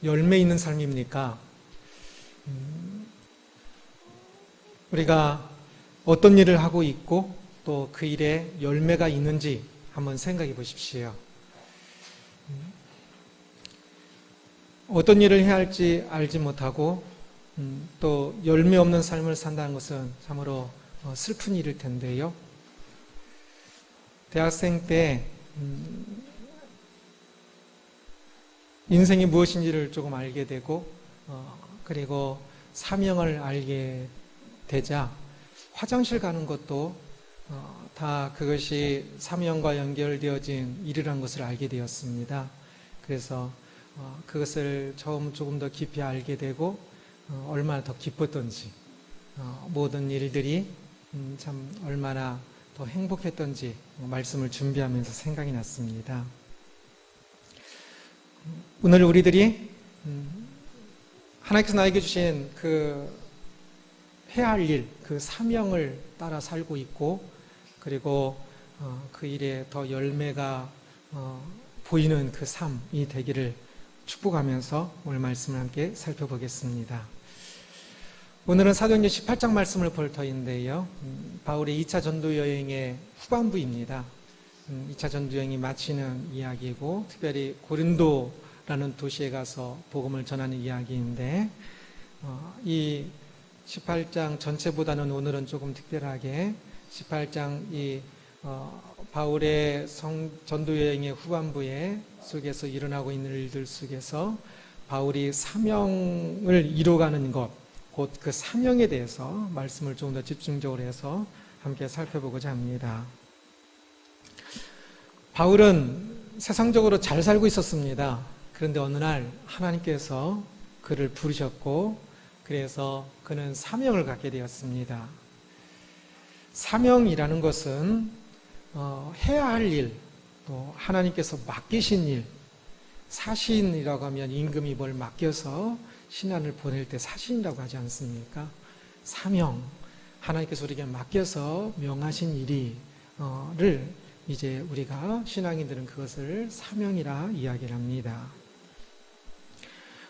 열매 있는 삶입니까? 우리가 어떤 일을 하고 있고 또 그 일에 열매가 있는지 한번 생각해 보십시오. 어떤 일을 해야 할지 알지 못하고 또 열매 없는 삶을 산다는 것은 참으로 슬픈 일일 텐데요. 대학생 때 인생이 무엇인지를 조금 알게 되고 그리고 사명을 알게 되자 화장실 가는 것도 다 그것이 사명과 연결되어진 일이라는 것을 알게 되었습니다. 그래서 그것을 조금 더 깊이 알게 되고 얼마나 더 기뻤던지 모든 일들이 참 얼마나 더 행복했던지 말씀을 준비하면서 생각이 났습니다. 오늘 우리들이 하나님께서 나에게 주신 그 해야 할 일, 그 사명을 따라 살고 있고 그리고 그 일에 더 열매가 보이는 그 삶이 되기를 축복하면서 오늘 말씀을 함께 살펴보겠습니다. 오늘은 사도행전 18장 말씀을 볼 터인데요. 바울의 2차 전도 여행의 후반부입니다. 2차 전도 여행이 마치는 이야기이고 특별히 고린도라는 도시에 가서 복음을 전하는 이야기인데 이 18장 전체보다는 오늘은 조금 특별하게 18장 바울의 전도 여행의 후반부에 속에서 일어나고 있는 일들 속에서 바울이 사명을 이루어가는 것, 곧 그 사명에 대해서 말씀을 조금 더 집중적으로 해서 함께 살펴보고자 합니다. 바울은 세상적으로 잘 살고 있었습니다. 그런데 어느 날 하나님께서 그를 부르셨고 그래서 그는 사명을 갖게 되었습니다. 사명이라는 것은 해야 할 일, 또 하나님께서 맡기신 일, 사신이라고 하면 임금이 뭘 맡겨서 신하를 보낼 때 사신이라고 하지 않습니까? 사명, 하나님께서 우리에게 맡겨서 명하신 일이를 이제 우리가 신앙인들은 그것을 사명이라 이야기를 합니다.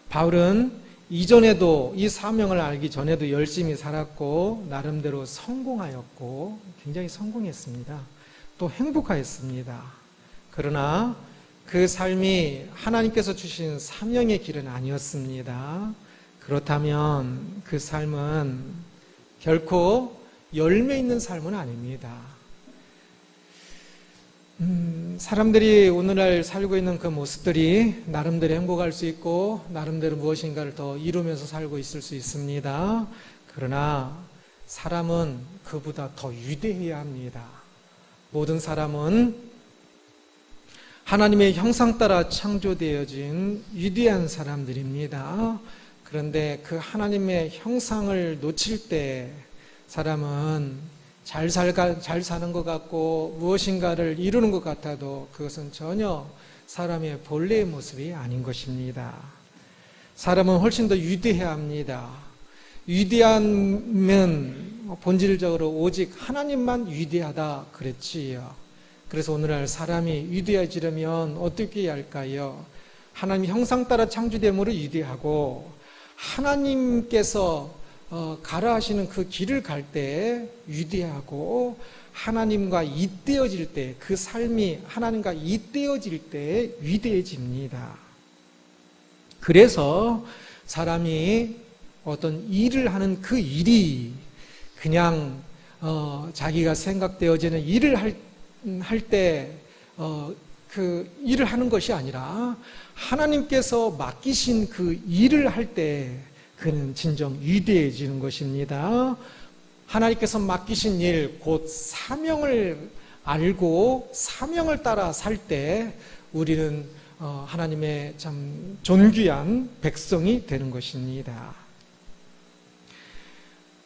바울은 이전에도 이 사명을 알기 전에도 열심히 살았고 나름대로 성공하였고 굉장히 성공했습니다. 또 행복하였습니다. 그러나 그 삶이 하나님께서 주신 사명의 길은 아니었습니다. 그렇다면 그 삶은 결코 열매 있는 삶은 아닙니다. 사람들이 오늘날 살고 있는 그 모습들이 나름대로 행복할 수 있고 나름대로 무엇인가를 더 이루면서 살고 있을 수 있습니다. 그러나 사람은 그보다 더 위대해야 합니다. 모든 사람은 하나님의 형상 따라 창조되어진 위대한 사람들입니다. 그런데 그 하나님의 형상을 놓칠 때 사람은 잘 사는 것 같고 무엇인가를 이루는 것 같아도 그것은 전혀 사람의 본래의 모습이 아닌 것입니다. 사람은 훨씬 더 위대해야 합니다. 위대하면 본질적으로 오직 하나님만 위대하다 그랬지요. 그래서 오늘날 사람이 위대해지려면 어떻게 해야 할까요? 하나님 형상 따라 창조됨으로 위대하고 하나님께서 가라 하시는 그 길을 갈 때 위대하고 하나님과 잇대어질 때 그 삶이 하나님과 잇대어질 때 위대해집니다. 그래서 사람이 어떤 일을 하는 그 일이 그냥 자기가 생각되어지는 일을 할 때 그 일을 하는 것이 아니라 하나님께서 맡기신 그 일을 할 때 그는 진정 위대해지는 것입니다. 하나님께서 맡기신 일, 곧 사명을 알고 사명을 따라 살 때 우리는 하나님의 참 존귀한 백성이 되는 것입니다.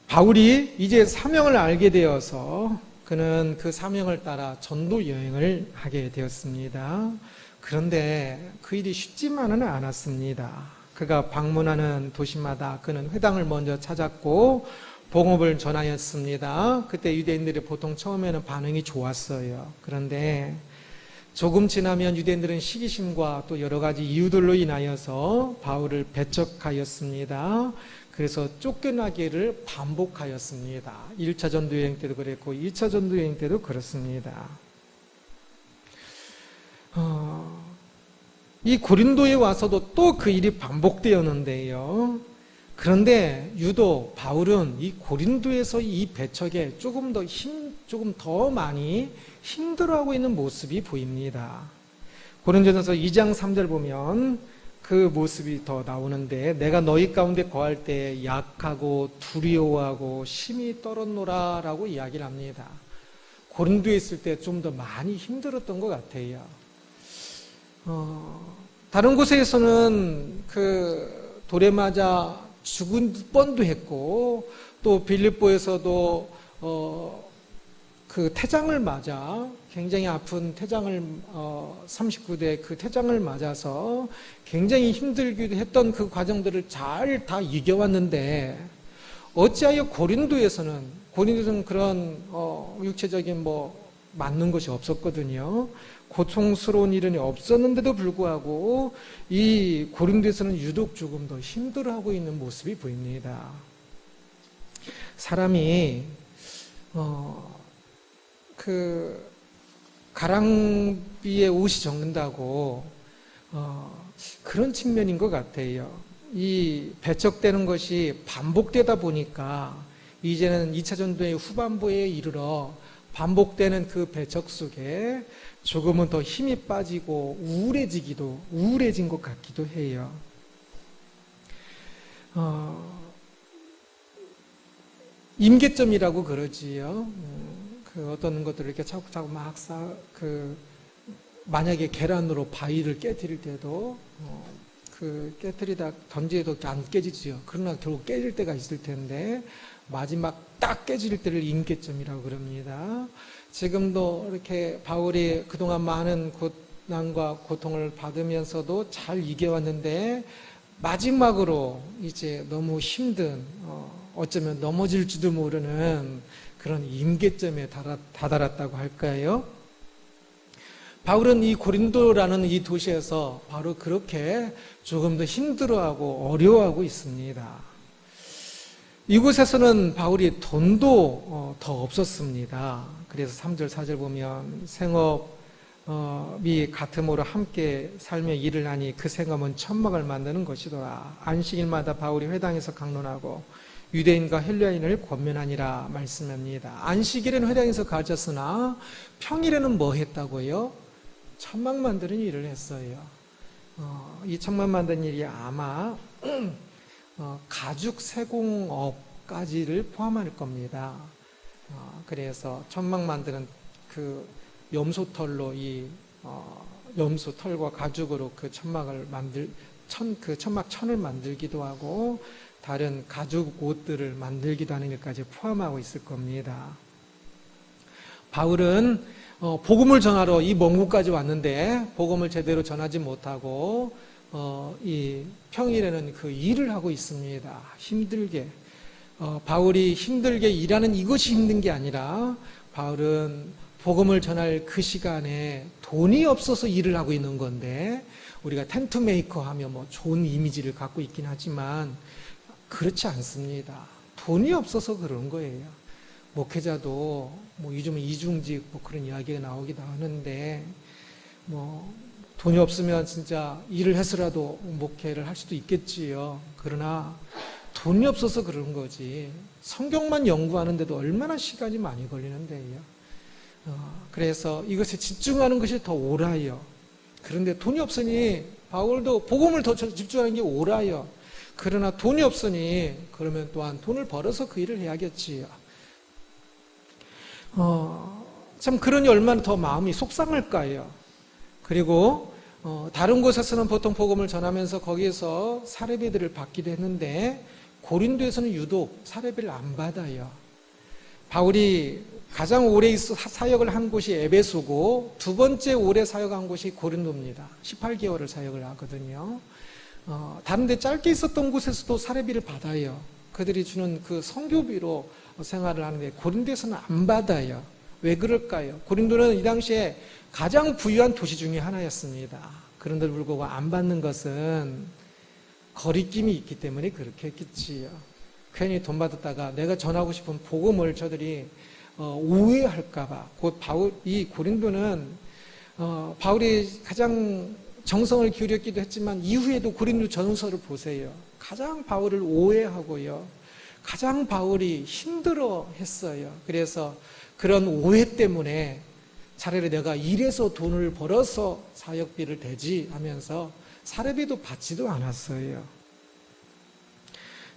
바울이 이제 사명을 알게 되어서 그는 그 사명을 따라 전도 여행을 하게 되었습니다. 그런데 그 일이 쉽지만은 않았습니다. 그가 방문하는 도시마다 그는 회당을 먼저 찾았고 복음을 전하였습니다. 그때 유대인들이 보통 처음에는 반응이 좋았어요. 그런데 조금 지나면 유대인들은 시기심과 또 여러 가지 이유들로 인하여서 바울을 배척하였습니다. 그래서 쫓겨나기를 반복하였습니다. 1차 전도여행 때도 그랬고 2차 전도여행 때도 그렇습니다. 이 고린도에 와서도 또 그 일이 반복되었는데요. 그런데 유독 바울은 이 고린도에서 이 배척에 조금 더 많이 힘들어하고 있는 모습이 보입니다. 고린도전서 2장 3절 보면 그 모습이 더 나오는데, 내가 너희 가운데 거할 때 약하고 두려워하고 심히 떨었노라 라고 이야기를 합니다. 고린도에 있을 때 좀 더 많이 힘들었던 것 같아요. 다른 곳에서는 그 돌에 맞아 죽은 뻔도 했고, 또 빌립보에서도 그 태장을 맞아 굉장히 아픈 태장을 39대 그 태장을 맞아서 굉장히 힘들기도 했던 그 과정들을 잘 다 이겨왔는데, 어찌하여 고린도에서는 그런 육체적인 맞는 것이 없었거든요. 고통스러운 일은 없었는데도 불구하고 이 고린도에서는 유독 조금 더 힘들어하고 있는 모습이 보입니다. 사람이 그 가랑비에 옷이 적는다고 그런 측면인 것 같아요. 이 배척되는 것이 반복되다 보니까 이제는 2차 전도의 후반부에 이르러 반복되는 그 배척 속에 조금은 더 힘이 빠지고 우울해진 것 같기도 해요. 임계점이라고 그러지요. 그 어떤 것들을 이렇게 차곡차곡 만약에 계란으로 바위를 깨뜨릴 때도 그 깨뜨리다 던지도 안 깨지지요. 그러나 결국 깨질 때가 있을 텐데, 마지막 딱 깨질 때를 임계점이라고 그럽니다. 지금도 이렇게 바울이 그동안 많은 고난과 고통을 받으면서도 잘 이겨왔는데, 마지막으로 이제 너무 힘든, 어쩌면 넘어질지도 모르는 그런 임계점에 다다랐다고 할까요? 바울은 이 고린도라는 이 도시에서 바로 그렇게 조금 더 힘들어하고 어려워하고 있습니다. 이곳에서는 바울이 돈도 더 없었습니다. 그래서 3절 4절 보면 생업이 같음으로 함께 살며 일을 하니 그 생업은 천막을 만드는 것이더라. 안식일마다 바울이 회당에서 강론하고 유대인과 헬라인을 권면하니라 말씀합니다. 안식일에는 회당에서 가르쳤으나 평일에는 뭐 했다고요? 천막 만드는 일을 했어요. 이 천막 만드는 일이 아마 가죽 세공업까지를 포함할 겁니다. 그래서 천막 만드는 그 염소털로 염소털과 가죽으로 그 천막을 그 천막 천을 만들기도 하고 다른 가죽 옷들을 만들기도 하는 것까지 포함하고 있을 겁니다. 바울은 복음을 전하러 이 먼 곳까지 왔는데 복음을 제대로 전하지 못하고 이 평일에는 그 일을 하고 있습니다. 힘들게. 바울이 힘들게 일하는 이것이 힘든 게 아니라 바울은 복음을 전할 그 시간에 돈이 없어서 일을 하고 있는 건데, 우리가 텐트 메이커 하면 좋은 이미지를 갖고 있긴 하지만 그렇지 않습니다. 돈이 없어서 그런 거예요. 목회자도 요즘은 이중직 그런 이야기가 나오기도 하는데, 돈이 없으면 진짜 일을 해서라도 목회를 할 수도 있겠지요. 그러나 돈이 없어서 그런 거지, 성경만 연구하는데도 얼마나 시간이 많이 걸리는데요. 그래서 이것에 집중하는 것이 더 옳아요. 그런데 돈이 없으니 바울도 복음을 더 집중하는 게 옳아요. 그러나 돈이 없으니 그러면 또한 돈을 벌어서 그 일을 해야겠지요. 참 그러니 얼마나 더 마음이 속상할까요? 그리고 다른 곳에서는 보통 복음을 전하면서 거기에서 사례비들을 받기도 했는데, 고린도에서는 유독 사례비를 안 받아요. 바울이 가장 오래 사역을 한 곳이 에베소고 두 번째 오래 사역한 곳이 고린도입니다. 18개월을 사역을 하거든요. 다른 데 짧게 있었던 곳에서도 사례비를 받아요. 그들이 주는 그 선교비로 생활을 하는데 고린도에서는 안 받아요. 왜 그럴까요? 고린도는 이 당시에 가장 부유한 도시 중에 하나였습니다. 그런데도 불구하고 안 받는 것은 거리낌이 있기 때문에 그렇게 했겠지요. 괜히 돈 받았다가 내가 전하고 싶은 복음을 저들이 오해할까봐. 이 고린도는 바울이 가장 정성을 기울였기도 했지만 이후에도 고린도 전서를 보세요. 가장 바울을 오해하고요. 가장 바울이 힘들어 했어요. 그래서 그런 오해 때문에 차라리 내가 일해서 돈을 벌어서 사역비를 대지 하면서 사례비도 받지도 않았어요.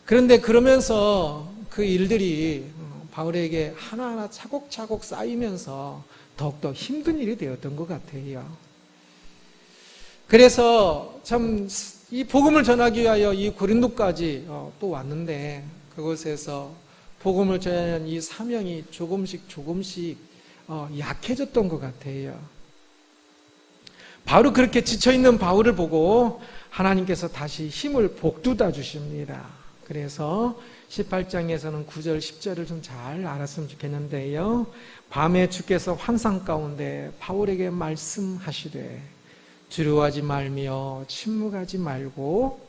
그런데 그러면서 그 일들이 바울에게 하나하나 차곡차곡 쌓이면서 더욱더 힘든 일이 되었던 것 같아요. 그래서 참 이 복음을 전하기 위하여 이 고린도까지 또 왔는데 그곳에서 복음을 전하는 이 사명이 조금씩 약해졌던 것 같아요. 바로 그렇게 지쳐있는 바울을 보고 하나님께서 다시 힘을 복돋아 주십니다. 그래서 18장에서는 9절 10절을 좀 잘 알았으면 좋겠는데요. 밤에 주께서 환상 가운데 바울에게 말씀하시되 두려워하지 말며 침묵하지 말고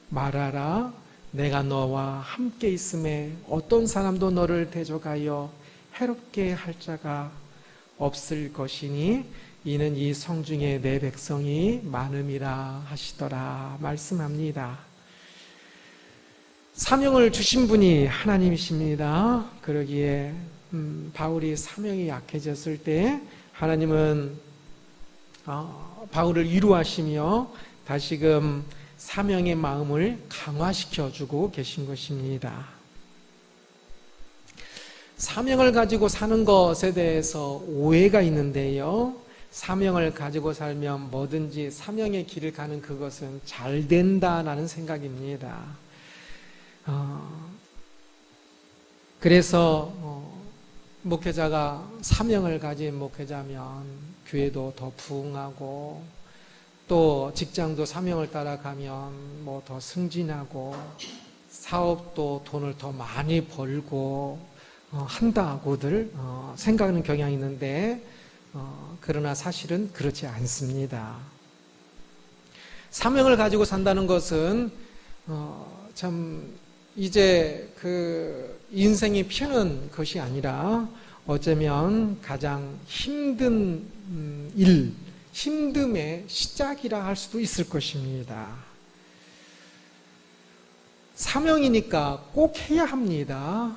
말하라. 내가 너와 함께 있음에 어떤 사람도 너를 대적하여 해롭게 할 자가 없을 것이니 이는 이 성중에 내 백성이 많음이라 하시더라 말씀합니다. 사명을 주신 분이 하나님이십니다. 그러기에 바울이 사명이 약해졌을 때 하나님은 바울을 위로하시며 다시금 사명의 마음을 강화시켜주고 계신 것입니다. 사명을 가지고 사는 것에 대해서 오해가 있는데요. 사명을 가지고 살면 뭐든지 사명의 길을 가는 그것은 잘 된다라는 생각입니다. 그래서 목회자가 사명을 가진 목회자면 교회도 더 부흥하고 또 직장도 사명을 따라가면 뭐 더 승진하고 사업도 돈을 더 많이 벌고 한다고들 생각하는 경향이 있는데 그러나 사실은 그렇지 않습니다. 사명을 가지고 산다는 것은 참 이제 그 인생이 피하는 것이 아니라 어쩌면 가장 힘든 힘듦의 시작이라 할 수도 있을 것입니다. 사명이니까 꼭 해야 합니다.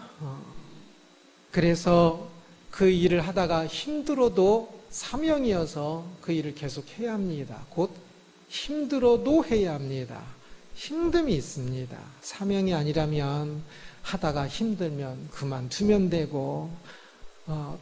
그래서 그 일을 하다가 힘들어도 사명이어서 그 일을 계속 해야 합니다. 곧 힘들어도 해야 합니다. 힘듦이 있습니다. 사명이 아니라면 하다가 힘들면 그만두면 되고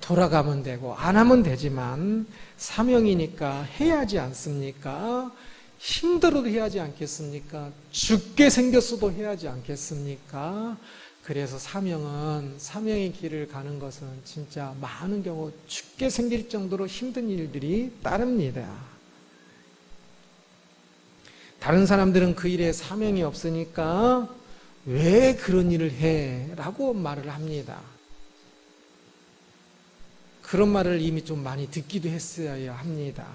돌아가면 되고 안 하면 되지만 사명이니까 해야 하지 않습니까? 힘들어도 해야 하지 않겠습니까? 죽게 생겼어도 해야 하지 않겠습니까? 그래서 사명의 길을 가는 것은 진짜 많은 경우 죽게 생길 정도로 힘든 일들이 따릅니다. 다른 사람들은 그 일에 사명이 없으니까 왜 그런 일을 해? 라고 말을 합니다. 그런 말을 이미 좀 많이 듣기도 했어야 합니다.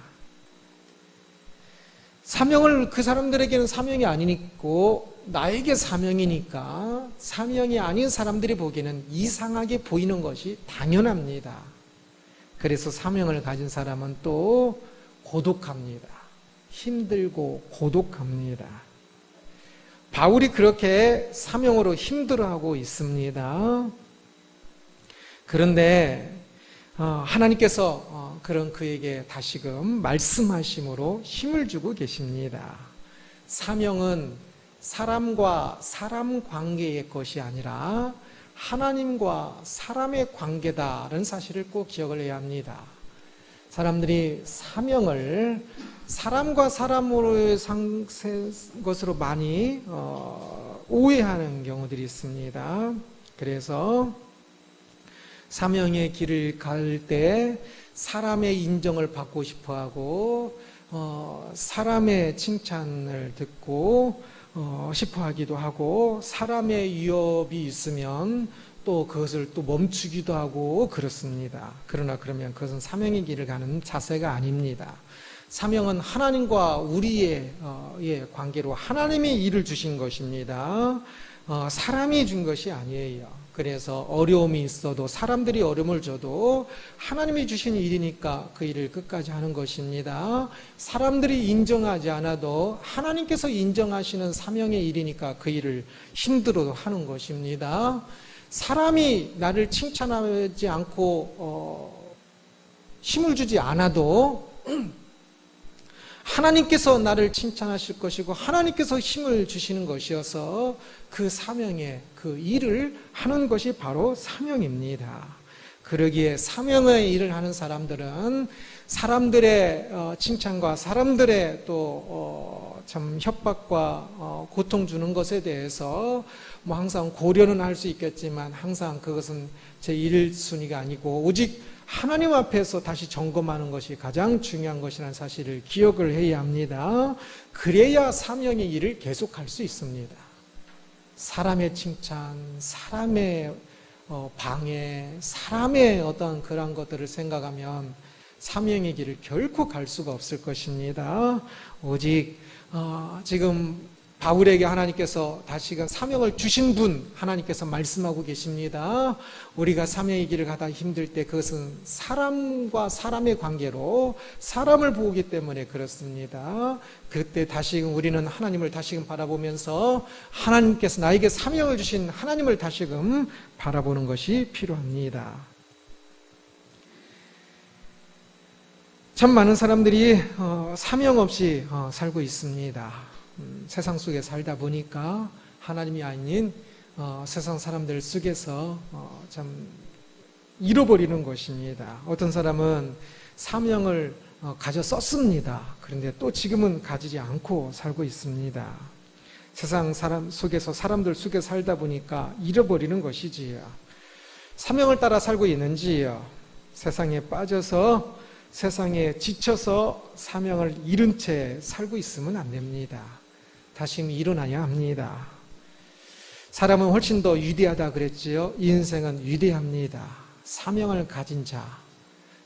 그 사람들에게는 사명이 아니고 나에게 사명이니까 사명이 아닌 사람들이 보기에는 이상하게 보이는 것이 당연합니다. 그래서 사명을 가진 사람은 또 고독합니다. 힘들고 고독합니다. 바울이 그렇게 사명으로 힘들어하고 있습니다. 그런데 하나님께서 그런 그에게 다시금 말씀하심으로 힘을 주고 계십니다. 사명은 사람과 사람 관계의 것이 아니라 하나님과 사람의 관계다라는 사실을 꼭 기억을 해야 합니다. 사람들이 사명을 사람과 사람으로의 것으로 많이 오해하는 경우들이 있습니다. 그래서 사명의 길을 갈 때 사람의 인정을 받고 싶어하고 사람의 칭찬을 듣고 싶어하기도 하고 사람의 위협이 있으면 또 그것을 또 멈추기도 하고 그렇습니다. 그러나 그러면 그것은 사명의 길을 가는 자세가 아닙니다. 사명은 하나님과 우리의 관계로 하나님이 일을 주신 것입니다. 사람이 준 것이 아니에요. 그래서 어려움이 있어도 사람들이 어려움을 줘도 하나님이 주신 일이니까 그 일을 끝까지 하는 것입니다. 사람들이 인정하지 않아도 하나님께서 인정하시는 사명의 일이니까 그 일을 힘들어도 하는 것입니다. 사람이 나를 칭찬하지 않고 힘을 주지 않아도 하나님께서 나를 칭찬하실 것이고 하나님께서 힘을 주시는 것이어서 그 사명의 그 일을 하는 것이 바로 사명입니다. 그러기에 사명의 일을 하는 사람들은 사람들의 칭찬과 사람들의 또 참 협박과 고통 주는 것에 대해서 뭐 항상 고려는 할 수 있겠지만 항상 그것은 제 1순위가 아니고 오직 하나님 앞에서 다시 점검하는 것이 가장 중요한 것이라는 사실을 기억을 해야 합니다. 그래야 사명의 일을 계속할 수 있습니다. 사람의 칭찬, 사람의 방해, 사람의 어떤 그런 것들을 생각하면 사명의 길을 결코 갈 수가 없을 것입니다. 오직 지금 바울에게 하나님께서 다시금 사명을 주신 분 하나님께서 말씀하고 계십니다. 우리가 사명의 길을 가다 힘들 때 그것은 사람과 사람의 관계로 사람을 보기 때문에 그렇습니다. 그때 다시금 우리는 하나님을 다시금 바라보면서 하나님께서 나에게 사명을 주신 하나님을 다시금 바라보는 것이 필요합니다. 참 많은 사람들이 사명 없이 살고 있습니다. 세상 속에 살다 보니까 하나님이 아닌 세상 사람들 속에서 참 잃어버리는 것입니다. 어떤 사람은 사명을 가져 썼습니다. 그런데 또 지금은 가지지 않고 살고 있습니다. 세상 사람 속에서 사람들 속에 살다 보니까 잃어버리는 것이지요. 사명을 따라 살고 있는지요. 세상에 빠져서 세상에 지쳐서 사명을 잃은 채 살고 있으면 안 됩니다. 다시 일어나야 합니다. 사람은 훨씬 더 위대하다 그랬지요. 이 인생은 위대합니다. 사명을 가진 자,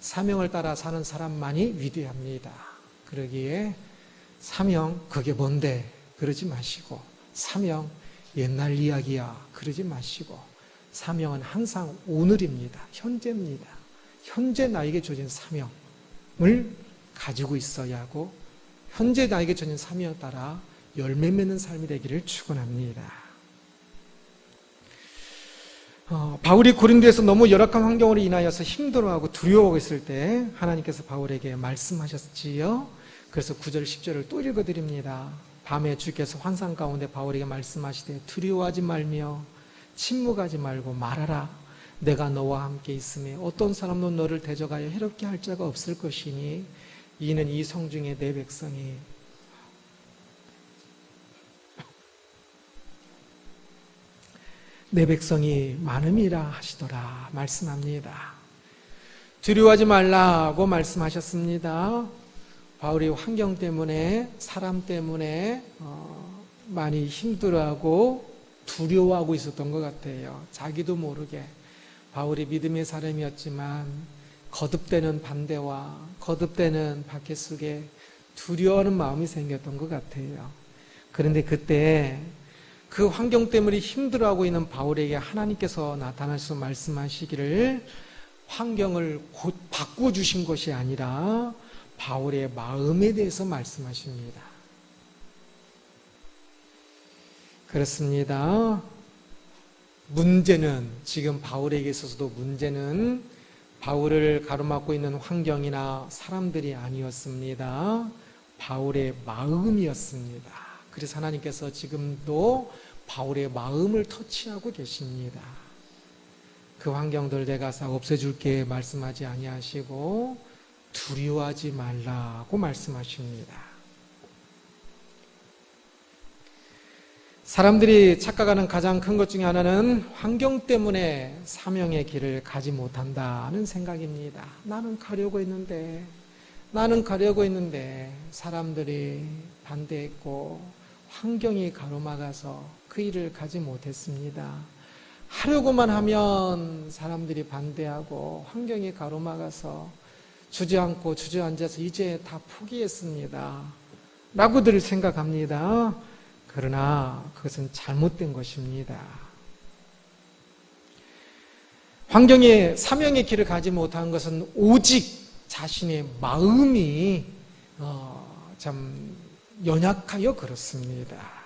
사명을 따라 사는 사람만이 위대합니다. 그러기에 사명 그게 뭔데 그러지 마시고 사명 옛날 이야기야 그러지 마시고 사명은 항상 오늘입니다. 현재입니다. 현재 나에게 주어진 사명을 가지고 있어야 하고 현재 나에게 주어진 사명에 따라 열매 맺는 삶이 되기를 축원합니다. 바울이 고린도에서 너무 열악한 환경으로 인하여서 힘들어하고 두려워하고 있을 때 하나님께서 바울에게 말씀하셨지요. 그래서 9절 10절을 또 읽어드립니다. 밤에 주께서 환상 가운데 바울에게 말씀하시되 두려워하지 말며 침묵하지 말고 말하라. 내가 너와 함께 있으며 어떤 사람도 너를 대적하여 해롭게 할 자가 없을 것이니 이는 이 성중에 내 백성이 많음이라 하시더라 말씀합니다. 두려워하지 말라고 말씀하셨습니다. 바울이 환경 때문에 사람 때문에 많이 힘들어하고 두려워하고 있었던 것 같아요. 자기도 모르게 바울이 믿음의 사람이었지만 거듭되는 반대와 거듭되는 박해 속에 두려워하는 마음이 생겼던 것 같아요. 그런데 그때 그 환경 때문에 힘들어하고 있는 바울에게 하나님께서 나타나셔서 말씀하시기를 환경을 곧 바꿔주신 것이 아니라 바울의 마음에 대해서 말씀하십니다. 그렇습니다. 문제는 지금 바울에게 있어서도 문제는 바울을 가로막고 있는 환경이나 사람들이 아니었습니다. 바울의 마음이었습니다. 그래서 하나님께서 지금도 바울의 마음을 터치하고 계십니다. 그 환경들 내가 다 없애줄게 말씀하지 아니하시고 두려워하지 말라고 말씀하십니다. 사람들이 착각하는 가장 큰 것 중에 하나는 환경 때문에 사명의 길을 가지 못한다는 생각입니다. 나는 가려고 했는데 사람들이 반대했고 환경이 가로막아서 그 일을 가지 못했습니다. 하려고만 하면 사람들이 반대하고 환경이 가로막아서 주저앉고 주저앉아서 이제 다 포기했습니다 라고들 생각합니다. 그러나 그것은 잘못된 것입니다. 환경에 사명의 길을 가지 못한 것은 오직 자신의 마음이 참 연약하여 그렇습니다.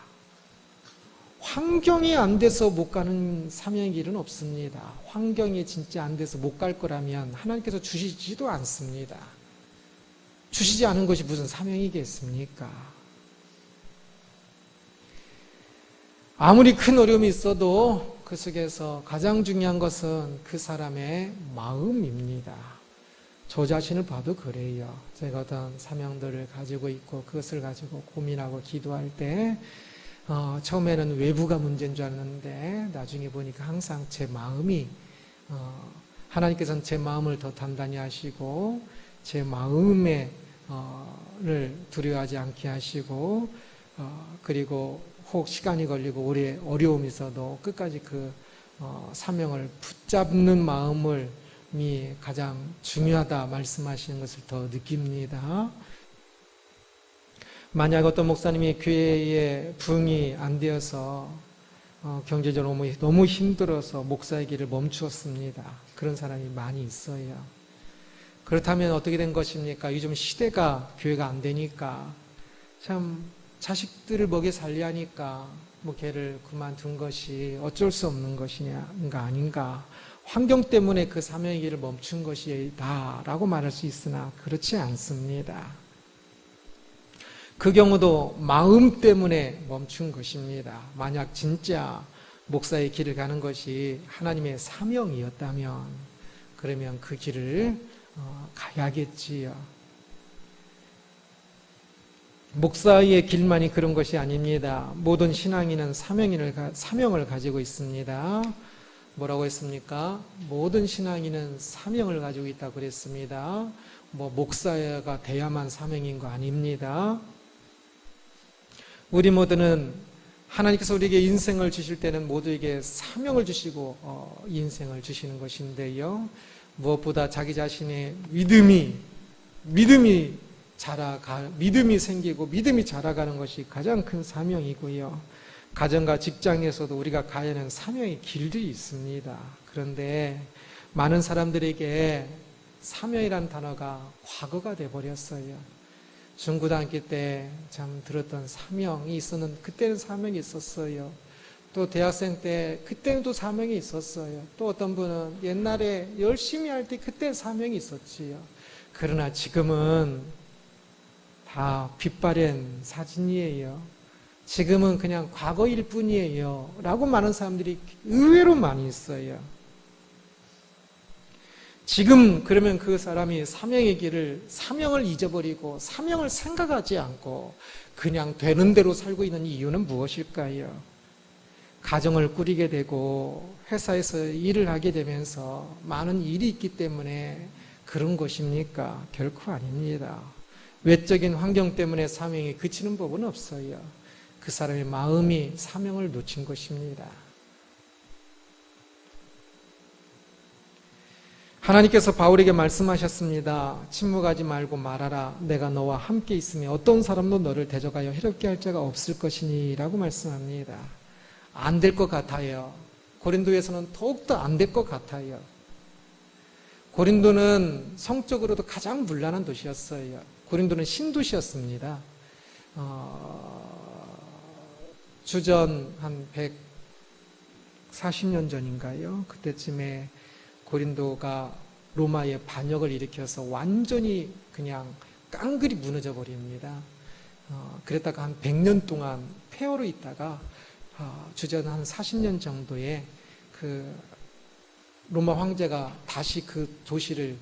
환경이 안 돼서 못 가는 사명의 길은 없습니다. 환경이 진짜 안 돼서 못 갈 거라면 하나님께서 주시지도 않습니다. 주시지 않은 것이 무슨 사명이겠습니까? 아무리 큰 어려움이 있어도 그 속에서 가장 중요한 것은 그 사람의 마음입니다. 저 자신을 봐도 그래요. 제가 어떤 사명들을 가지고 있고 그것을 가지고 고민하고 기도할 때 처음에는 외부가 문제인 줄 알았는데 나중에 보니까 항상 제 마음이 하나님께서는 제 마음을 더 단단히 하시고 제 마음을 두려워하지 않게 하시고 그리고 혹 시간이 걸리고 오래 어려움이 있어도 끝까지 그 사명을 붙잡는 마음이 가장 중요하다 말씀하시는 것을 더 느낍니다. 만약 어떤 목사님이 교회에 부응이 안 되어서 경제적으로 너무 힘들어서 목사의 길을 멈추었습니다. 그런 사람이 많이 있어요. 그렇다면 어떻게 된 것입니까? 요즘 시대가 교회가 안 되니까 참 자식들을 먹여 살려야 하니까 걔를 그만둔 것이 어쩔 수 없는 것인가 아닌가, 환경 때문에 그 사명의 길을 멈춘 것이다 라고 말할 수 있으나 그렇지 않습니다. 그 경우도 마음 때문에 멈춘 것입니다. 만약 진짜 목사의 길을 가는 것이 하나님의 사명이었다면 그러면 그 길을 가야겠지요. 목사의 길만이 그런 것이 아닙니다. 모든 신앙인은 사명을 가지고 있습니다. 뭐라고 했습니까? 모든 신앙인은 사명을 가지고 있다고 그랬습니다. 목사가 돼야만 사명인 거 아닙니다. 우리 모두는 하나님께서 우리에게 인생을 주실 때는 모두에게 사명을 주시고 인생을 주시는 것인데요. 무엇보다 자기 자신의 믿음이 생기고 믿음이 자라가는 것이 가장 큰 사명이고요. 가정과 직장에서도 우리가 가야 하는 사명의 길들이 있습니다. 그런데 많은 사람들에게 사명이란 단어가 과거가 돼버렸어요. 중고등학교 때 참 들었던 사명이 있었는데 그때는 사명이 있었어요. 또 대학생 때 그때는 또 사명이 있었어요. 또 어떤 분은 옛날에 열심히 할 때 그때 사명이 있었지요. 그러나 지금은 다 빛바랜 사진이에요. 지금은 그냥 과거일 뿐이에요 라고 많은 사람들이 의외로 많이 있어요. 지금 그러면 그 사람이 사명을 잊어버리고 사명을 생각하지 않고 그냥 되는 대로 살고 있는 이유는 무엇일까요? 가정을 꾸리게 되고 회사에서 일을 하게 되면서 많은 일이 있기 때문에 그런 것입니까? 결코 아닙니다. 외적인 환경 때문에 사명이 그치는 법은 없어요. 그 사람의 마음이 사명을 놓친 것입니다. 하나님께서 바울에게 말씀하셨습니다. 침묵하지 말고 말하라. 내가 너와 함께 있으며 어떤 사람도 너를 대적하여 해롭게 할 자가 없을 것이니 라고 말씀합니다. 안 될 것 같아요. 고린도에서는 더욱더 안 될 것 같아요. 고린도는 성적으로도 가장 문란한 도시였어요. 고린도는 신도시였습니다. 주전 한 140년 전인가요? 그때쯤에 고린도가 로마의 반역을 일으켜서 완전히 그냥 깡그리 무너져 버립니다. 그랬다가 한 100년 동안 폐허로 있다가 주전 한 40년 정도에 그 로마 황제가 다시 그 도시를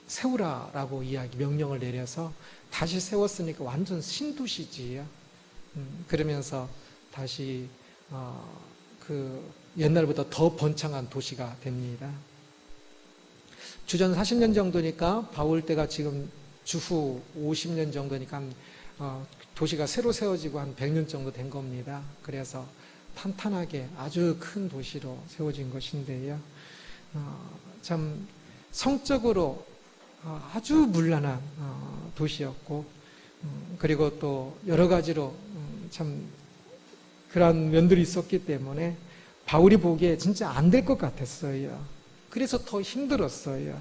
세우라라고 명령을 내려서 다시 세웠으니까 완전 신도시지요. 그러면서 다시 그 옛날보다 더 번창한 도시가 됩니다. 주전 40년 정도니까 바울 때가 지금 주후 50년 정도니까 도시가 새로 세워지고 한 100년 정도 된 겁니다. 그래서 탄탄하게 아주 큰 도시로 세워진 것인데요. 참 성적으로 아주 문란한 도시였고, 그리고 또 여러 가지로 참 그런 면들이 있었기 때문에 바울이 보기에 진짜 안 될 것 같았어요. 그래서 더 힘들었어요.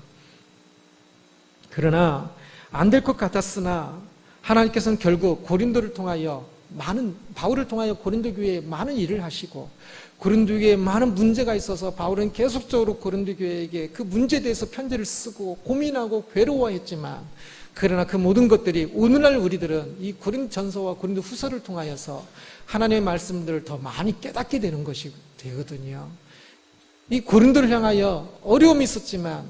그러나 안 될 것 같았으나 하나님께서는 결국 고린도를 통하여 바울을 통하여 고린도 교회에 많은 일을 하시고, 고린도 교회에 많은 문제가 있어서 바울은 계속적으로 고린도 교회에게 그 문제에 대해서 편지를 쓰고 고민하고 괴로워했지만, 그러나 그 모든 것들이 오늘날 우리들은 이 고린도전서와 고린도 후서를 통하여서 하나님의 말씀들을 더 많이 깨닫게 되는 것이 되거든요. 이 고린도를 향하여 어려움이 있었지만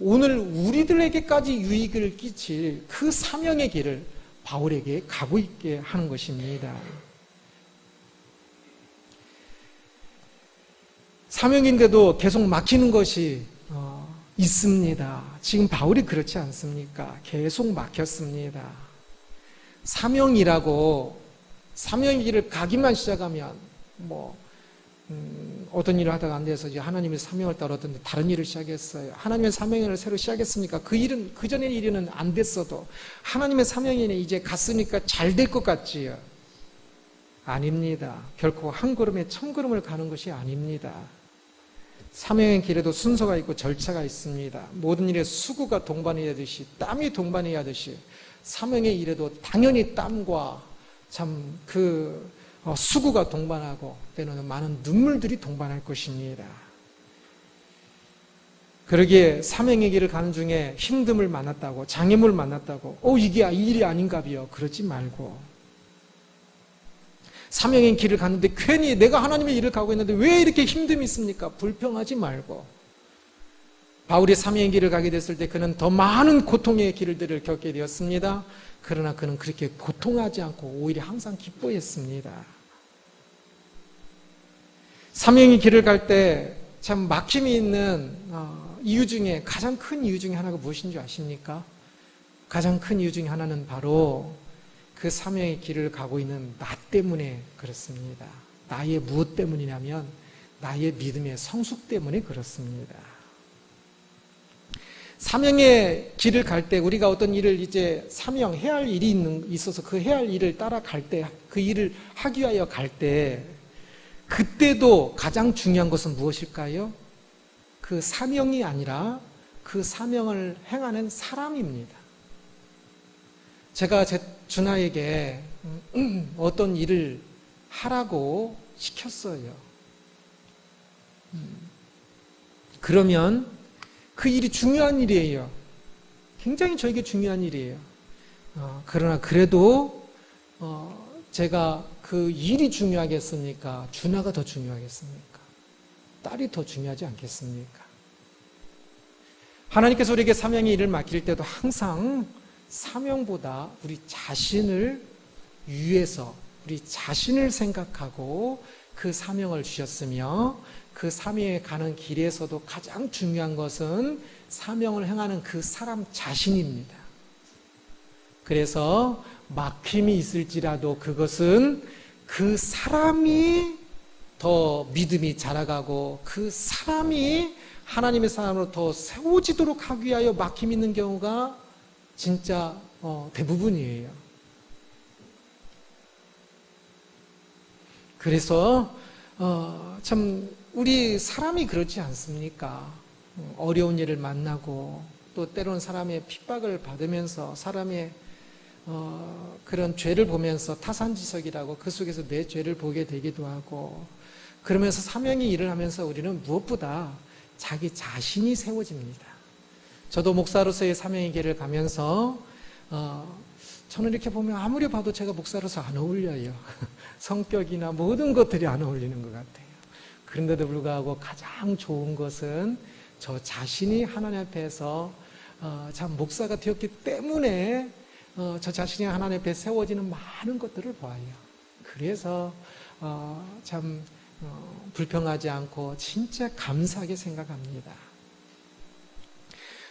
오늘 우리들에게까지 유익을 끼칠 그 사명의 길을 바울에게 가고 있게 하는 것입니다. 사명인데도 계속 막히는 것이 있습니다. 지금 바울이 그렇지 않습니까? 계속 막혔습니다. 사명의 길을 가기만 시작하면 어떤 일을 하다가 안 돼서 이제 하나님의 사명을 따르던데 다른 일을 시작했어요. 하나님의 사명을 새로 시작했으니까 그 전의 일은 안 됐어도 하나님의 사명이 이제 갔으니까 잘 될 것 같지요. 아닙니다. 결코 한 걸음에 천 걸음을 가는 것이 아닙니다. 사명의 길에도 순서가 있고 절차가 있습니다. 모든 일에 수고가 동반해야 하듯이, 땀이 동반해야 하듯이 사명의 일에도 당연히 땀과 참 수고가 동반하고 때로는 많은 눈물들이 동반할 것입니다. 그러기에 사명의 길을 가는 중에 힘듦을 만났다고, 장애물을 만났다고 이게 이 일이 아닌가비요, 그러지 말고, 사명의 길을 갔는데 괜히 내가 하나님의 일을 가고 있는데 왜 이렇게 힘듦이 있습니까? 불평하지 말고, 바울이 사명의 길을 가게 됐을 때 그는 더 많은 고통의 길들을 겪게 되었습니다. 그러나 그는 그렇게 고통하지 않고 오히려 항상 기뻐했습니다. 사명의 길을 갈 때 참 막힘이 있는 이유 중에 가장 큰 이유 중에 하나가 무엇인 줄 아십니까? 가장 큰 이유 중에 하나는 바로 그 사명의 길을 가고 있는 나 때문에 그렇습니다. 나의 무엇 때문이냐면 나의 믿음의 성숙 때문에 그렇습니다. 사명의 길을 갈 때 우리가 어떤 일을 이제 사명해야 할 일이 있어서 그 해야 할 일을 따라갈 때, 그 일을 하기 위하여 갈 때, 그때도 가장 중요한 것은 무엇일까요? 그 사명이 아니라 그 사명을 행하는 사람입니다. 제가 제 준하에게 어떤 일을 하라고 시켰어요. 그러면 그 일이 중요한 일이에요. 굉장히 저에게 중요한 일이에요. 그러나 그래도 제가 그 일이 중요하겠습니까? 준하가 더 중요하겠습니까? 딸이 더 중요하지 않겠습니까? 하나님께서 우리에게 사명의 일을 맡길 때도 항상 사명보다 우리 자신을 위해서, 우리 자신을 생각하고 그 사명을 주셨으며, 그 사명에 가는 길에서도 가장 중요한 것은 사명을 행하는 그 사람 자신입니다. 그래서 막힘이 있을지라도 그것은 그 사람이 더 믿음이 자라가고 그 사람이 하나님의 사람으로 더 세워지도록 하기 위하여 막힘이 있는 경우가 진짜 대부분이에요. 그래서 참 우리 사람이 그렇지 않습니까? 어려운 일을 만나고 또 때로는 사람의 핍박을 받으면서 사람의 그런 죄를 보면서 타산지석이라고 그 속에서 내 죄를 보게 되기도 하고, 그러면서 사명의 일을 하면서 우리는 무엇보다 자기 자신이 세워집니다. 저도 목사로서의 사명의 길을 가면서 저는 이렇게 보면 아무리 봐도 제가 목사로서 안 어울려요. 성격이나 모든 것들이 안 어울리는 것 같아요. 그런데도 불구하고 가장 좋은 것은 저 자신이 하나님 앞에서 참 목사가 되었기 때문에 저 자신이 하나님 앞에 세워지는 많은 것들을 보아요. 그래서 참 불평하지 않고 진짜 감사하게 생각합니다.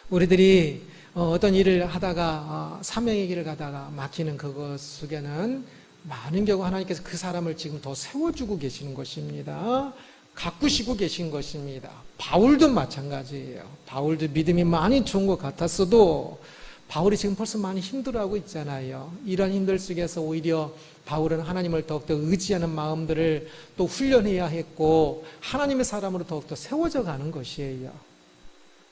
우리들이 어떤 일을 하다가 사명의 길을 가다가 막히는 그것 속에는 많은 경우 하나님께서 그 사람을 지금 더 세워주고 계시는 것입니다. 가꾸시고 계신 것입니다. 바울도 마찬가지예요. 바울도 믿음이 많이 좋은 것 같았어도 바울이 지금 벌써 많이 힘들어하고 있잖아요. 이런 힘들 속에서 오히려 바울은 하나님을 더욱더 의지하는 마음들을 또 훈련해야 했고 하나님의 사람으로 더욱더 세워져 가는 것이에요.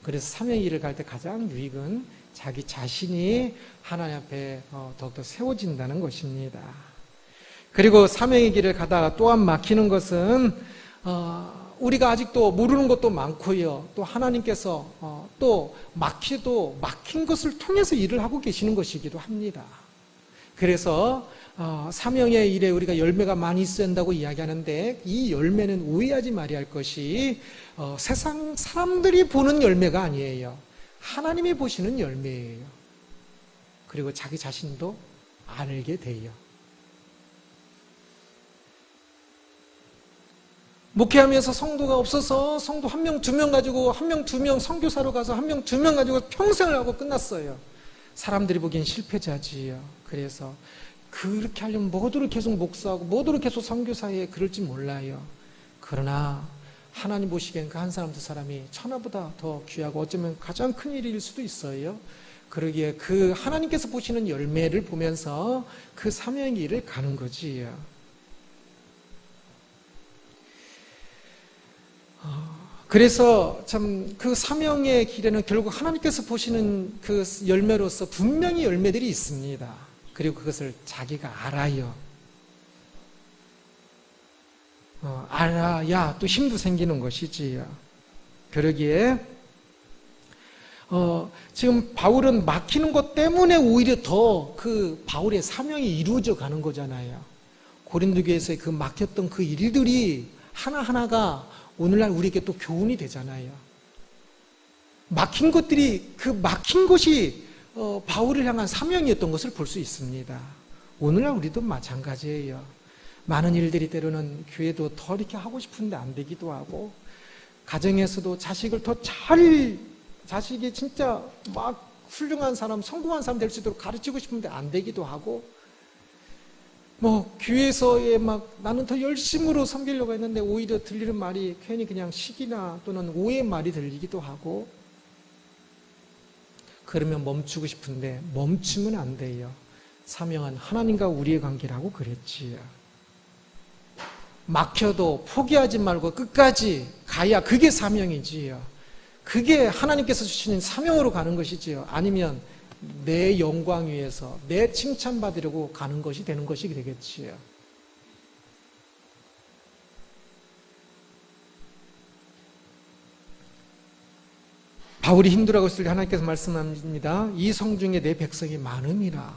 그래서 사명의 길을 갈 때 가장 유익은 자기 자신이 하나님 앞에 더욱더 세워진다는 것입니다. 그리고 사명의 길을 가다가 또한 막히는 것은 우리가 아직도 모르는 것도 많고요. 또 하나님께서 또 막힌 것을 통해서 일을 하고 계시는 것이기도 합니다. 그래서 사명의 일에 우리가 열매가 많이 있어야 한다고 이야기하는데 이 열매는 오해하지 말아야 할 것이 세상 사람들이 보는 열매가 아니에요. 하나님이 보시는 열매예요. 그리고 자기 자신도 알게 돼요. 목회하면서 성도가 없어서 성도 1명, 2명 가지고 1명, 2명 선교사로 가서 1명, 2명 가지고 평생을 하고 끝났어요. 사람들이 보기엔 실패자지요. 그래서 그렇게 하려면 뭐도록 계속 목사하고 뭐도록 계속 선교사에 그럴지 몰라요. 그러나 하나님 보시기엔 그 한 사람 두 사람이 천하보다 더 귀하고 어쩌면 가장 큰 일일 수도 있어요. 그러기에 그 하나님께서 보시는 열매를 보면서 그 사명의 길을 가는 거지요. 그래서 참 그 사명의 길에는 결국 하나님께서 보시는 그 열매로서 분명히 열매들이 있습니다. 그리고 그것을 자기가 알아요. 알아야 또 힘도 생기는 것이지요. 그러기에 지금 바울은 막히는 것 때문에 오히려 더 그 바울의 사명이 이루어져 가는 거잖아요. 고린도 교회에서의 그 막혔던 그 일들이 하나하나가 오늘날 우리에게 또 교훈이 되잖아요. 막힌 것이 바울을 향한 사명이었던 것을 볼 수 있습니다. 오늘날 우리도 마찬가지예요. 많은 일들이 때로는 교회도 더 이렇게 하고 싶은데 안 되기도 하고, 가정에서도 자식을 자식이 진짜 막 훌륭한 사람, 성공한 사람 될 수 있도록 가르치고 싶은데 안 되기도 하고, 교회에서의 나는 더 열심으로 섬기려고 했는데 오히려 들리는 말이 괜히 그냥 시기나 또는 오해의 말이 들리기도 하고, 그러면 멈추고 싶은데 멈추면 안 돼요. 사명은 하나님과 우리의 관계라고 그랬지요. 막혀도 포기하지 말고 끝까지 가야 그게 사명이지요. 그게 하나님께서 주시는 사명으로 가는 것이지요. 아니면 내 영광 위해서 내 칭찬받으려고 가는 것이 되는 것이 되겠지요. 바울이 힘들어하고 있을 때 하나님께서 말씀합니다. 이 성중에 내 백성이 많음이라.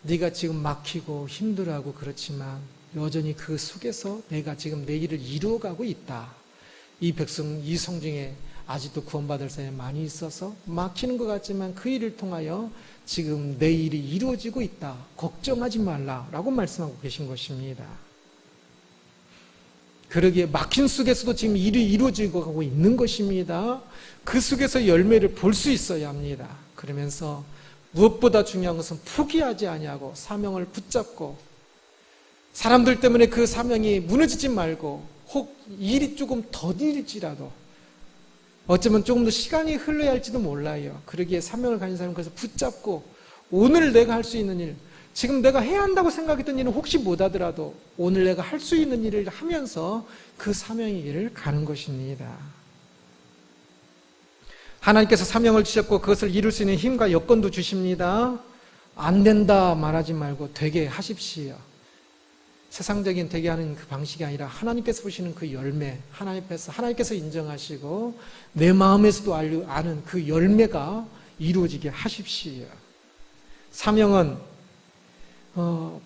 네가 지금 막히고 힘들어하고 그렇지만 여전히 그 속에서 내가 지금 내 일을 이루어가고 있다. 이 성중에 아직도 구원받을 사람이 많이 있어서 막히는 것 같지만 그 일을 통하여 지금 내 일이 이루어지고 있다. 걱정하지 말라라고 말씀하고 계신 것입니다. 그러기에 막힌 속에서도 지금 일이 이루어지고 가고 있는 것입니다. 그 속에서 열매를 볼 수 있어야 합니다. 그러면서 무엇보다 중요한 것은 포기하지 아니하고 사명을 붙잡고, 사람들 때문에 그 사명이 무너지지 말고, 혹 일이 조금 더딜지라도 어쩌면 조금 더 시간이 흘러야 할지도 몰라요. 그러기에 사명을 가진 사람은 그래서 붙잡고 오늘 내가 할 수 있는 일, 지금 내가 해야 한다고 생각했던 일은 혹시 못하더라도 오늘 내가 할 수 있는 일을 하면서 그 사명의 길을 가는 것입니다. 하나님께서 사명을 주셨고 그것을 이룰 수 있는 힘과 여건도 주십니다. 안 된다 말하지 말고 되게 하십시오. 세상적인 되게 하는 그 방식이 아니라 하나님께서 보시는 그 열매, 하나님께서 인정하시고 내 마음에서도 아는 그 열매가 이루어지게 하십시오. 사명은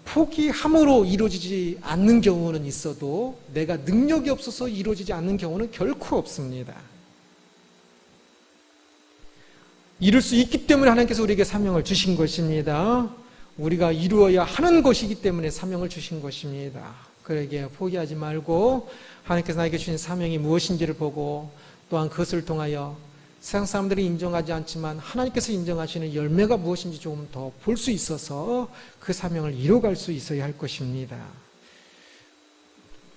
포기함으로 이루어지지 않는 경우는 있어도 내가 능력이 없어서 이루어지지 않는 경우는 결코 없습니다. 이룰 수 있기 때문에 하나님께서 우리에게 사명을 주신 것입니다. 우리가 이루어야 하는 것이기 때문에 사명을 주신 것입니다. 그러기에 포기하지 말고 하나님께서 나에게 주신 사명이 무엇인지를 보고 또한 그것을 통하여 세상 사람들이 인정하지 않지만 하나님께서 인정하시는 열매가 무엇인지 좀 더 볼 수 있어서 그 사명을 이뤄갈 수 있어야 할 것입니다.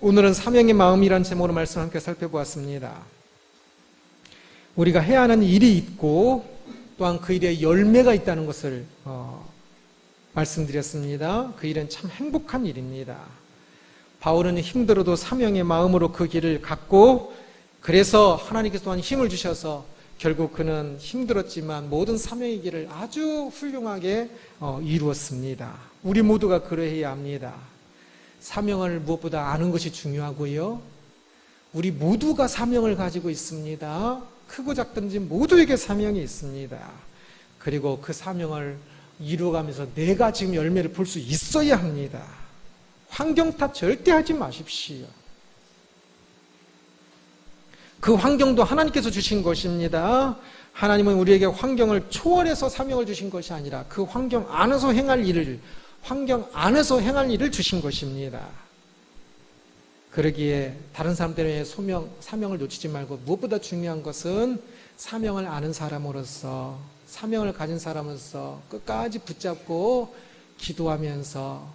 오늘은 사명의 마음이라는 제목으로 말씀을 함께 살펴보았습니다. 우리가 해야 하는 일이 있고 또한 그 일에 열매가 있다는 것을 말씀드렸습니다. 그 일은 참 행복한 일입니다. 바울은 힘들어도 사명의 마음으로 그 길을 갔고, 그래서 하나님께서 또한 힘을 주셔서 결국 그는 힘들었지만 모든 사명의 길을 아주 훌륭하게 이루었습니다. 우리 모두가 그러해야 합니다. 사명을 무엇보다 아는 것이 중요하고요. 우리 모두가 사명을 가지고 있습니다. 크고 작든지 모두에게 사명이 있습니다. 그리고 그 사명을 이루어가면서 내가 지금 열매를 볼 수 있어야 합니다. 환경 탓 절대 하지 마십시오. 그 환경도 하나님께서 주신 것입니다. 하나님은 우리에게 환경을 초월해서 사명을 주신 것이 아니라 그 환경 안에서 행할 일을 주신 것입니다. 그러기에 다른 사람 때문에 사명을 놓치지 말고 무엇보다 중요한 것은 사명을 아는 사람으로서, 사명을 가진 사람으로서 끝까지 붙잡고 기도하면서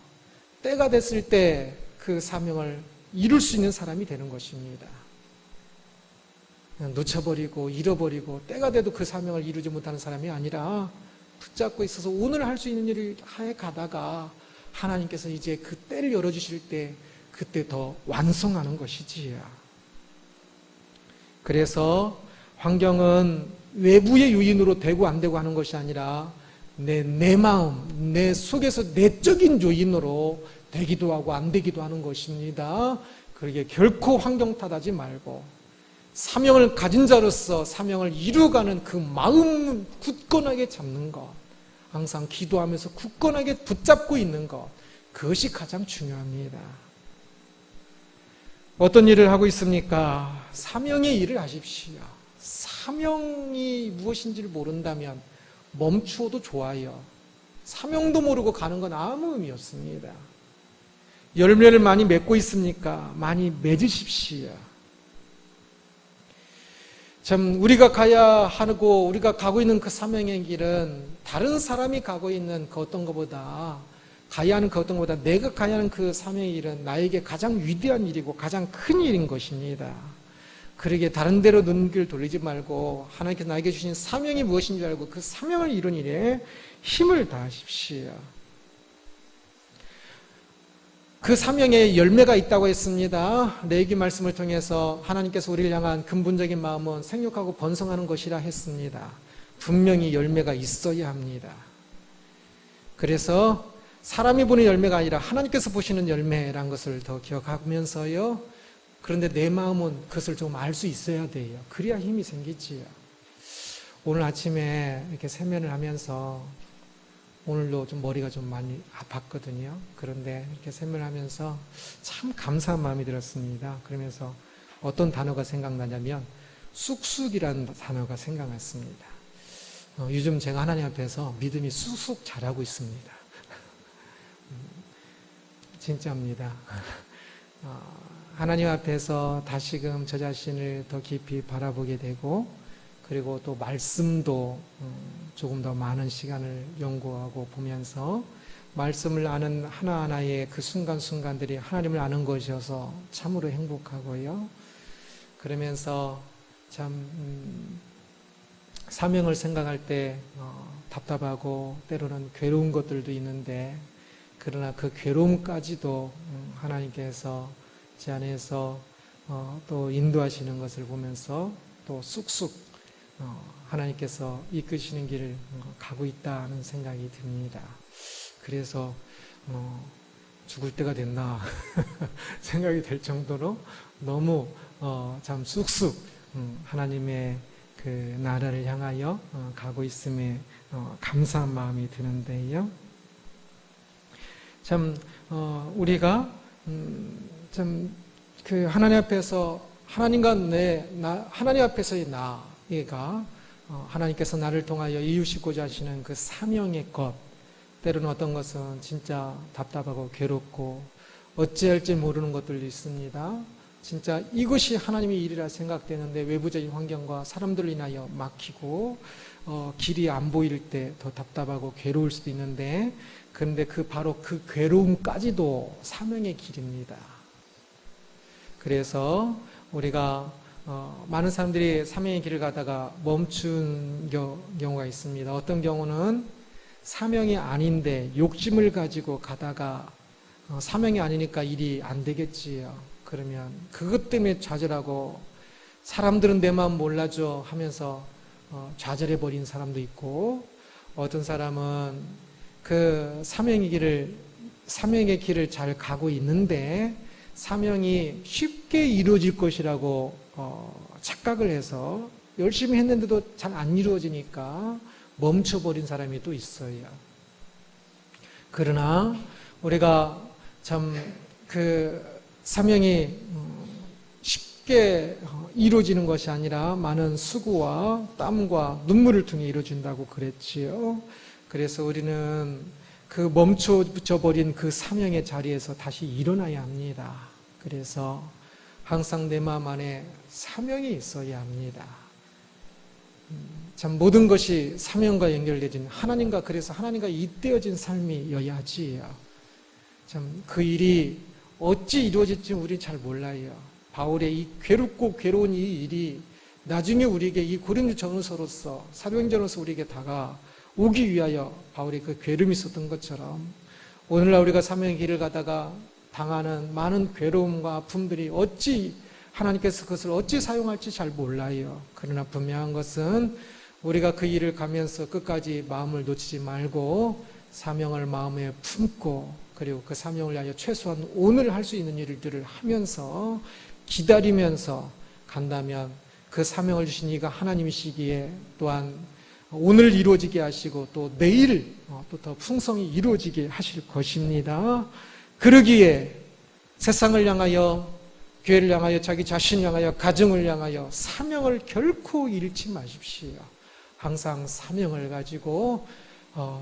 때가 됐을 때 그 사명을 이룰 수 있는 사람이 되는 것입니다. 놓쳐버리고 잃어버리고 때가 돼도 그 사명을 이루지 못하는 사람이 아니라 붙잡고 있어서 오늘 할 수 있는 일을 해 가다가 하나님께서 이제 그 때를 열어주실 때 그때 더 완성하는 것이지요. 그래서 환경은 외부의 요인으로 되고 안 되고 하는 것이 아니라 내 마음, 내 속에서 내적인 요인으로 되기도 하고 안 되기도 하는 것입니다. 그러기에 결코 환경 탓하지 말고 사명을 가진 자로서 사명을 이루어가는 그 마음 굳건하게 잡는 것, 항상 기도하면서 굳건하게 붙잡고 있는 것, 그것이 가장 중요합니다. 어떤 일을 하고 있습니까? 사명의 일을 하십시오. 사명이 무엇인지를 모른다면 멈추어도 좋아요. 사명도 모르고 가는 건 아무 의미 없습니다. 열매를 많이 맺고 있습니까? 많이 맺으십시오. 참 우리가 가야 하고 우리가 가고 있는 그 사명의 길은 다른 사람이 가고 있는 그 어떤 것보다, 가야 하는 그 어떤 것보다 내가 가야 하는 그 사명의 일은 나에게 가장 위대한 일이고 가장 큰 일인 것입니다. 그러기에 다른 데로 눈길 돌리지 말고 하나님께서 나에게 주신 사명이 무엇인지 알고 그 사명을 이룬 일에 힘을 다하십시오. 그 사명에 열매가 있다고 했습니다. 레위기 말씀을 통해서 하나님께서 우리를 향한 근본적인 마음은 생육하고 번성하는 것이라 했습니다. 분명히 열매가 있어야 합니다. 그래서 사람이 보는 열매가 아니라 하나님께서 보시는 열매라는 것을 더 기억하면서요. 그런데 내 마음은 그것을 좀 알 수 있어야 돼요. 그래야 힘이 생기지요. 오늘 아침에 이렇게 세면을 하면서 오늘도 좀 머리가 좀 많이 아팠거든요. 그런데 이렇게 세면을 하면서 참 감사한 마음이 들었습니다. 그러면서 어떤 단어가 생각나냐면 쑥쑥이라는 단어가 생각났습니다. 요즘 제가 하나님 앞에서 믿음이 쑥쑥 자라고 있습니다. 진짜입니다. 하나님 앞에서 다시금 저 자신을 더 깊이 바라보게 되고, 그리고 또 말씀도 조금 더 많은 시간을 연구하고 보면서 말씀을 아는 하나하나의 그 순간순간들이 하나님을 아는 것이어서 참으로 행복하고요. 그러면서 참 사명을 생각할 때 답답하고 때로는 괴로운 것들도 있는데, 그러나 그 괴로움까지도 하나님께서 제 안에서 또 인도하시는 것을 보면서 또 쑥쑥 하나님께서 이끄시는 길을 가고 있다는 생각이 듭니다. 그래서 죽을 때가 됐나 생각이 될 정도로 너무 참 쑥쑥 하나님의 그 나라를 향하여 가고 있음에 감사한 마음이 드는데요. 참 우리가 참 그 하나님 앞에서 하나님 앞에서의 나가 하나님께서 나를 통하여 이루시고자 하시는 그 사명의 것, 때로는 어떤 것은 진짜 답답하고 괴롭고 어찌할지 모르는 것들도 있습니다. 진짜 이것이 하나님의 일이라 생각되는데 외부적인 환경과 사람들로 인하여 막히고 길이 안 보일 때 더 답답하고 괴로울 수도 있는데, 그런데 바로 그 괴로움까지도 사명의 길입니다. 그래서 우리가 많은 사람들이 사명의 길을 가다가 멈춘 경우가 있습니다. 어떤 경우는 사명이 아닌데 욕심을 가지고 가다가 사명이 아니니까 일이 안 되겠지요. 그러면 그것 때문에 좌절하고 사람들은 내 마음 몰라줘 하면서 좌절해버린 사람도 있고, 어떤 사람은 그 사명의 길을 잘 가고 있는데 사명이 쉽게 이루어질 것이라고 착각을 해서 열심히 했는데도 잘 안 이루어지니까 멈춰버린 사람이 또 있어요. 그러나 우리가 참 그 사명이 쉽게 이루어지는 것이 아니라 많은 수고와 땀과 눈물을 통해 이루어진다고 그랬지요. 그래서 우리는 그 멈춰져 버린 그 사명의 자리에서 다시 일어나야 합니다. 그래서 항상 내 마음 안에 사명이 있어야 합니다. 참 모든 것이 사명과 연결되진 그래서 하나님과 잇대어진 삶이어야지요. 참 그 일이 어찌 이루어질지 우리 잘 몰라요. 바울의 이 괴롭고 괴로운 이 일이 나중에 우리에게 이 고린도 전후서로서 사도행전으로서 우리에게 다가오기 위하여 바울의 그 괴로움이 있었던 것처럼 오늘날 우리가 사명의 길을 가다가 당하는 많은 괴로움과 아픔들이 어찌 하나님께서 그것을 어찌 사용할지 잘 몰라요. 그러나 분명한 것은 우리가 그 일을 가면서 끝까지 마음을 놓치지 말고 사명을 마음에 품고, 그리고 그 사명을 위하여 최소한 오늘 할 수 있는 일들을 하면서 기다리면서 간다면 그 사명을 주신 이가 하나님이시기에 또한 오늘 이루어지게 하시고 또 내일 또 더 풍성히 이루어지게 하실 것입니다. 그러기에 세상을 향하여, 교회를 향하여, 자기 자신을 향하여, 가정을 향하여 사명을 결코 잃지 마십시오. 항상 사명을 가지고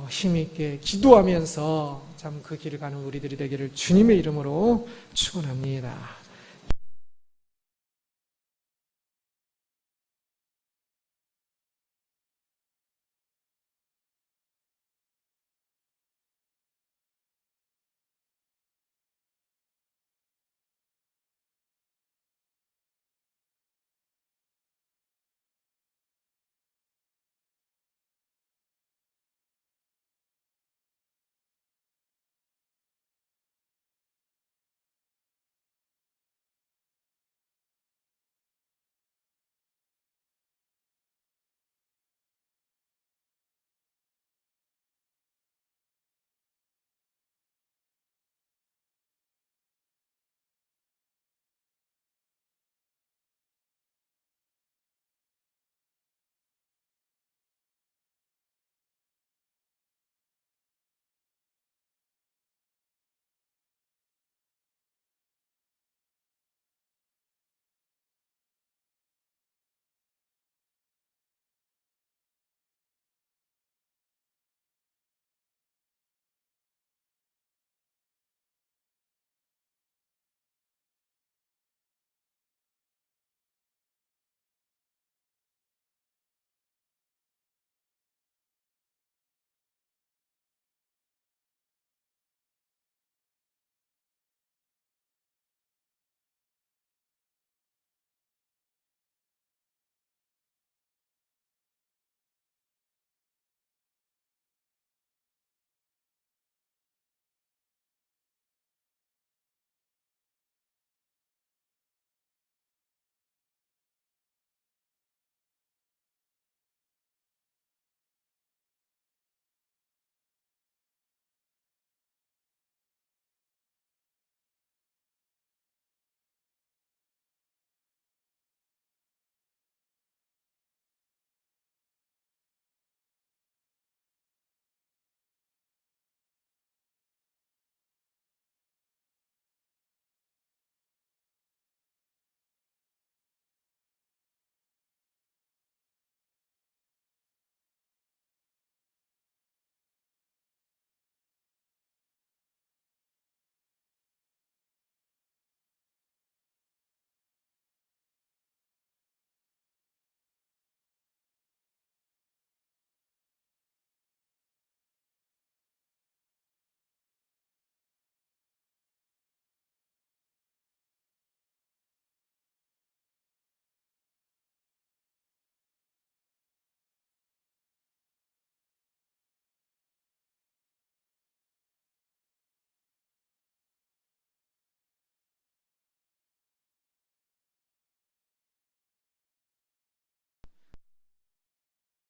힘있게 기도하면서 참 그 길을 가는 우리들이 되기를 주님의 이름으로 축원합니다.